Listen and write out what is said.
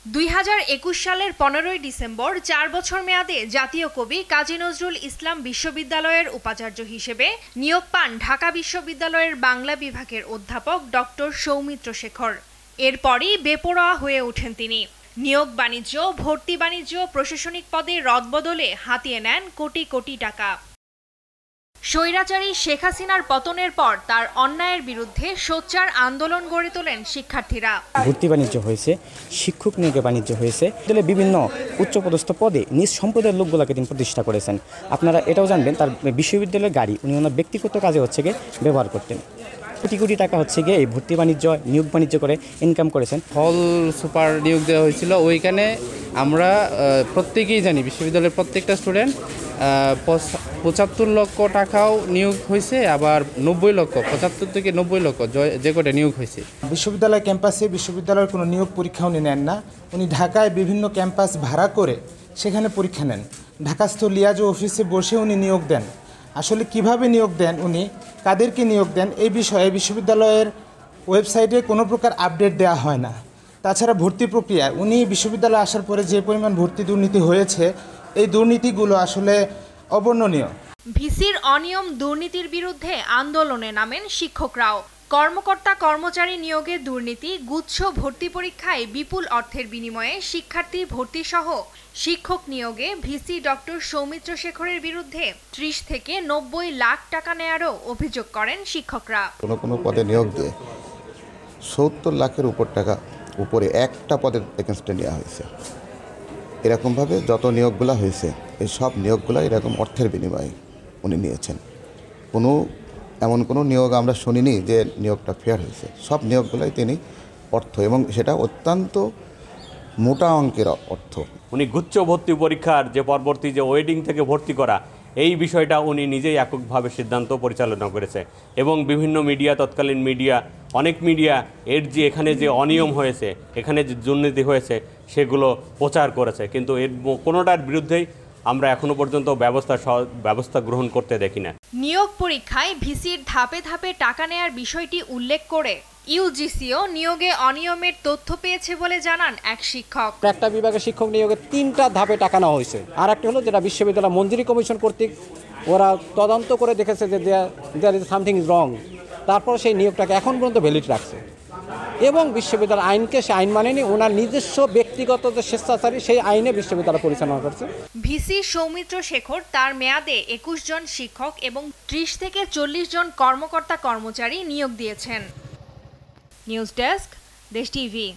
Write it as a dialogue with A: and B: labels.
A: 2021 সালের 15 ডিসেম্বর 4 বছর মেয়াদে জাতীয় কবি কাজী নজরুল ইসলাম বিশ্ববিদ্যালয়ের উপাচার্য হিসেবে নিয়োগ পান ঢাকা বিশ্ববিদ্যালয়ের বাংলা বিভাগের অধ্যাপক ডক্টর সৌমিত্র শেখর। এরপরই বেপরোয়া হয়ে ওঠেন তিনি। নিয়োগ বাণিজ্য, ভর্তি বাণিজ্য, প্রশাসনিক পদে রদবদলে হাতিয়ে নেন কোটি কোটি টাকা। স্বৈরাচারী শেখ হাসিনার পতনের পর তার অন্যায়ের বিরুদ্ধে সোচ্চার আন্দোলন গড়ে তোলেন শিক্ষার্থীরা।
B: ভর্তি বাণিজ্য হয়েছে, শিক্ষক নিয়োগে বাণিজ্য হয়েছে, বিভিন্ন উচ্চপদস্থ পদে নিজ সম্প্রদায়ের লোকগুলোকে তিনি প্রতিষ্ঠা করেছেন। আপনারা এটাও জানবেন তার বিশ্ববিদ্যালয়ের গাড়ি উনি ওনার ব্যক্তিগত কাজে ব্যবহার করতেন। কোটি কোটি টাকা এই ভর্তি বাণিজ্য, নিয়োগ বাণিজ্য করে ইনকাম করেছেন।
C: হল সুপার নিয়োগ দেওয়া হয়েছিল, ওইখানে আমরা প্রত্যেকেই জানি বিশ্ববিদ্যালয়ের প্রত্যেকটা স্টুডেন্ট 75 লক্ষ টাকাও নিয়োগ হয়েছে, আবার 90 লক্ষ, 75 থেকে 90 লক্ষ যে কটা নিয়োগ হয়েছে।
D: বিশ্ববিদ্যালয় ক্যাম্পাসে বিশ্ববিদ্যালয়ের কোনো নিয়োগ পরীক্ষা উনি নেন না। উনি ঢাকায় বিভিন্ন ক্যাম্পাস ভাড়া করে সেখানে পরীক্ষা নেন। ঢাকাস্থ লিয়াজো অফিসে বসে উনি নিয়োগ দেন। আসলে কিভাবে নিয়োগ দেন, উনি কাদেরকে নিয়োগ দেন, এই বিষয়ে বিশ্ববিদ্যালয়ের ওয়েবসাইটে কোনো প্রকার আপডেট দেওয়া হয় না। তাছাড়া ভর্তি প্রক্রিয়ায় উনি বিশ্ববিদ্যালয়ে আসার পরে যে পরিমাণ ভর্তি দুর্নীতি হয়েছে, এই দুর্নীতিগুলো আসলে অবর্ণনীয়।
A: ভিসির অনিয়ম দুর্নীতির বিরুদ্ধে আন্দোলনে নামেন শিক্ষকরাও। কর্মকর্তা কর্মচারী নিয়োগে দুর্নীতি, গুচ্ছ ভর্তি পরীক্ষায় বিপুল অর্থের বিনিময়ে শিক্ষার্থী ভর্তি সহ শিক্ষক নিয়োগে ভিসি ডক্টর সৌমিত্র শেখরের বিরুদ্ধে 30 থেকে 90 লাখ টাকা নেয়ারও অভিযোগ করেন শিক্ষকরা।
E: কোনো পদে নিয়োগ দিয়ে 70 লাখের উপরে একটা পদের ভ্যাকেন্সি নেওয়া হয়েছে। এরকমভাবে যত নিয়োগগুলো হয়েছে এই সব নিয়োগগুলো এরকম অর্থের বিনিময়ে উনি নিয়েছেন। এমন কোনো নিয়োগ আমরা শুনিনি যে নিয়োগটা ফেয়ার হয়েছে। সব নিয়োগগুলোই তিনি অর্থ, এবং সেটা অত্যন্ত মোটা অঙ্কের অর্থ।
F: উনি গুচ্ছ ভর্তি পরীক্ষার যে পরবর্তী যে ওয়েডিং থেকে ভর্তি করা, এই বিষয়টা উনি নিজেই এককভাবে সিদ্ধান্ত পরিচালনা করেছে, এবং বিভিন্ন মিডিয়া, তৎকালীন মিডিয়া, অনেক মিডিয়া এখানে যে অনিয়ম হয়েছে, এখানে যে দুর্নীতি হয়েছে সেগুলো প্রচার করেছে, কিন্তু এর কোনোটার বিরুদ্ধেই আমরা এখনো পর্যন্ত ব্যবস্থা গ্রহণ করতে দেখি না।
A: নিয়োগ পরীক্ষায় ভিসির ধাপে ধাপে টাকা নেয়ার বিষয়টি উল্লেখ করে ইউজিসিও নিয়োগে অনিয়মের তথ্য পেয়েছে বলে জানান এক শিক্ষক।
G: একটা বিভাগের শিক্ষক নিয়োগে 3টা ধাপে টাকা নেওয়া হয়েছে। আর একটা হলো যেটা বিশ্ববিদ্যালয় মঞ্জুরি কমিশন কর্তৃক ওরা তদন্ত করে দেখেছে যে there is something is wrong, তারপর সেই নিয়োগটাকে এখন পর্যন্ত ভ্যালিড রাখছে, এবং বিশ্ববিদ্যালয় আইনকে সে আইন মানেনি, ওনার নিজস্ব ব্যক্তিগত যে স্বেচ্ছাচারী সেই আইনে বিশ্ববিদ্যালয় পরিচালনা করছে।
A: ভিসি সৌমিত্র শেখর তার মেয়াদে 21 জন শিক্ষক এবং 30 থেকে 40 জন কর্মকর্তা কর্মচারী নিয়োগ দিয়েছেন। নিউজ ডেস্ক, দেশ টিভি।